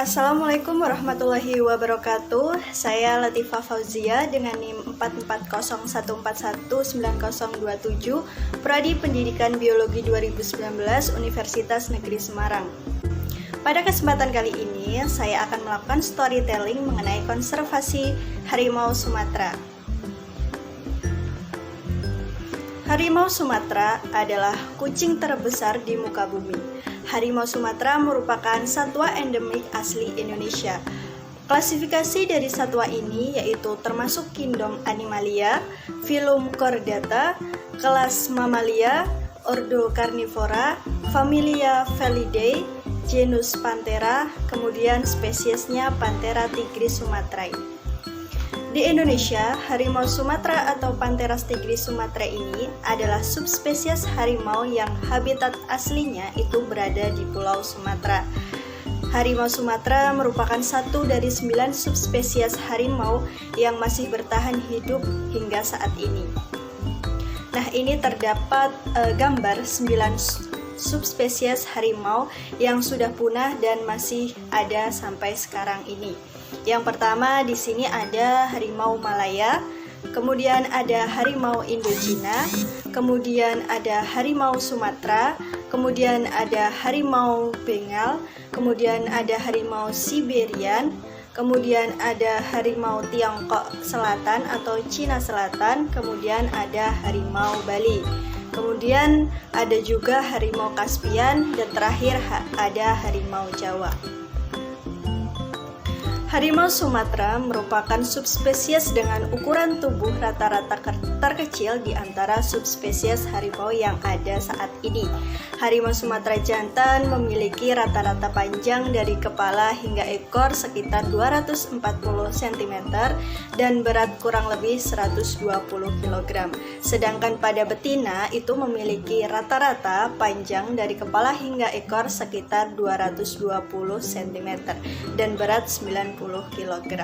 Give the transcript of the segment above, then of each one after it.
Assalamualaikum warahmatullahi wabarakatuh. Saya Latifah Fauzia dengan NIM 44014190027, Prodi Pendidikan Biologi 2019 Universitas Negeri Semarang. Pada kesempatan kali ini, saya akan melakukan storytelling mengenai konservasi harimau Sumatera. Harimau Sumatera adalah kucing terbesar di muka bumi. Harimau Sumatera merupakan satwa endemik asli Indonesia. Klasifikasi dari satwa ini yaitu termasuk kingdom Animalia, filum Chordata, kelas Mammalia, ordo Carnivora, familia Felidae, genus Panthera, kemudian spesiesnya Panthera tigris sumaterae. Di Indonesia, harimau Sumatera atau Panthera tigris sumaterae ini adalah subspesies harimau yang habitat aslinya itu berada di Pulau Sumatera. Harimau Sumatera merupakan satu dari 9 subspesies harimau yang masih bertahan hidup hingga saat ini. Nah, ini terdapat gambar 9 subspesies harimau yang sudah punah dan masih ada sampai sekarang ini. Yang pertama di sini ada harimau Malaya, kemudian ada harimau Indocina, kemudian ada harimau Sumatera, kemudian ada harimau Bengal, kemudian ada harimau Siberian, kemudian ada harimau Tiongkok Selatan atau Cina Selatan, kemudian ada harimau Bali. Kemudian ada juga harimau Kaspian dan terakhir ada harimau Jawa. Harimau Sumatera merupakan subspesies dengan ukuran tubuh rata-rata terkecil di antara subspesies harimau yang ada saat ini. Harimau Sumatera jantan memiliki rata-rata panjang dari kepala hingga ekor sekitar 240 cm dan berat kurang lebih 120 kg. Sedangkan pada betina itu memiliki rata-rata panjang dari kepala hingga ekor sekitar 220 cm dan berat 90 kg.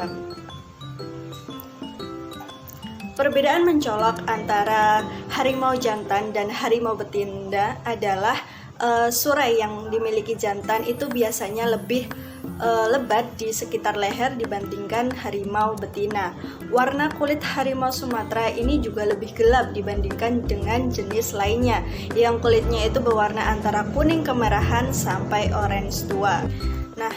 Perbedaan mencolok antara harimau jantan dan harimau betina adalah surai yang dimiliki jantan itu biasanya lebih lebat di sekitar leher dibandingkan harimau betina. Warna kulit harimau Sumatera ini juga lebih gelap dibandingkan dengan jenis lainnya yang kulitnya itu berwarna antara kuning kemerahan sampai orange tua. Nah,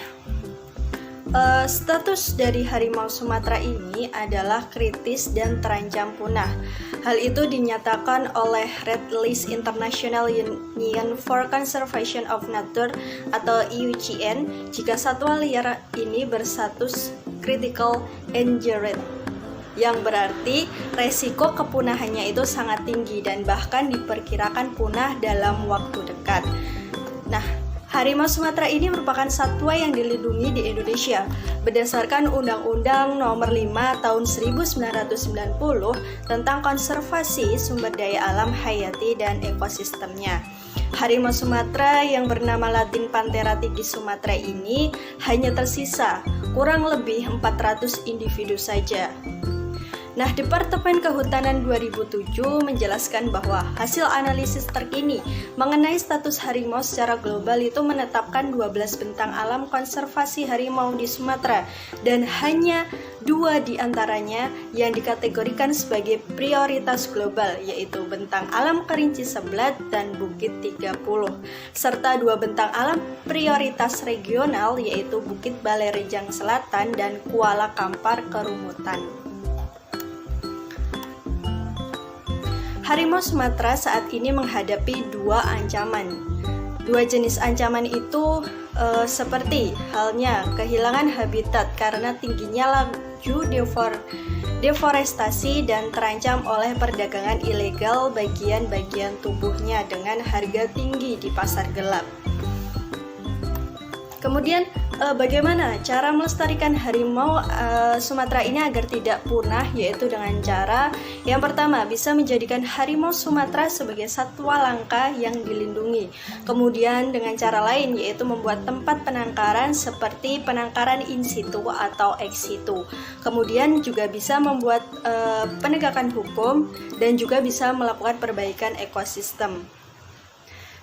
status dari harimau Sumatera ini adalah kritis dan terancam punah. Hal itu dinyatakan oleh Red List International Union for Conservation of Nature atau IUCN jika satwa liar ini berstatus critical endangered, yang berarti resiko kepunahannya itu sangat tinggi dan bahkan diperkirakan punah dalam waktu dekat. Nah, harimau Sumatera ini merupakan satwa yang dilindungi di Indonesia berdasarkan Undang-Undang Nomor 5 Tahun 1990 tentang konservasi sumber daya alam hayati dan ekosistemnya. Harimau Sumatera yang bernama Latin Panthera tigris sumaterae ini hanya tersisa kurang lebih 400 individu saja. Nah, Departemen Kehutanan 2007 menjelaskan bahwa hasil analisis terkini mengenai status harimau secara global itu menetapkan 12 bentang alam konservasi harimau di Sumatera dan hanya 2 di antaranya yang dikategorikan sebagai prioritas global, yaitu bentang alam Kerinci Seblat dan Bukit 30, serta 2 bentang alam prioritas regional yaitu Bukit Balerejang Selatan dan Kuala Kampar Kerumutan. Harimau Sumatera saat ini menghadapi 2 ancaman. 2 jenis ancaman itu seperti halnya kehilangan habitat karena tingginya laju deforestasi dan terancam oleh perdagangan ilegal bagian-bagian tubuhnya dengan harga tinggi di pasar gelap. Kemudian bagaimana cara melestarikan harimau Sumatera ini agar tidak punah, yaitu dengan cara yang pertama bisa menjadikan harimau Sumatera sebagai satwa langka yang dilindungi. Kemudian dengan cara lain yaitu membuat tempat penangkaran seperti penangkaran in situ atau ex situ. Kemudian juga bisa membuat penegakan hukum dan juga bisa melakukan perbaikan ekosistem.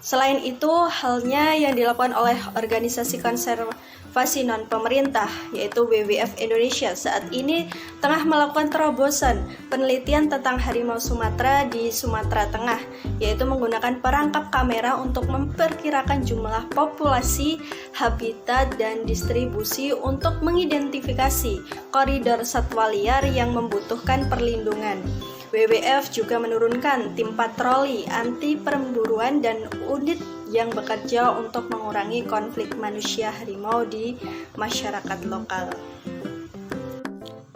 Selain itu, halnya yang dilakukan oleh organisasi konservasi non-pemerintah, yaitu WWF Indonesia, saat ini tengah melakukan terobosan penelitian tentang harimau Sumatera di Sumatera Tengah, yaitu menggunakan perangkap kamera untuk memperkirakan jumlah populasi, habitat, dan distribusi untuk mengidentifikasi koridor satwa liar yang membutuhkan perlindungan. WWF juga menurunkan tim patroli anti perburuan dan unit yang bekerja untuk mengurangi konflik manusia harimau di masyarakat lokal.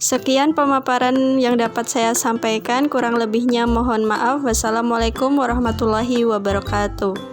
Sekian pemaparan yang dapat saya sampaikan, kurang lebihnya mohon maaf. Wassalamualaikum warahmatullahi wabarakatuh.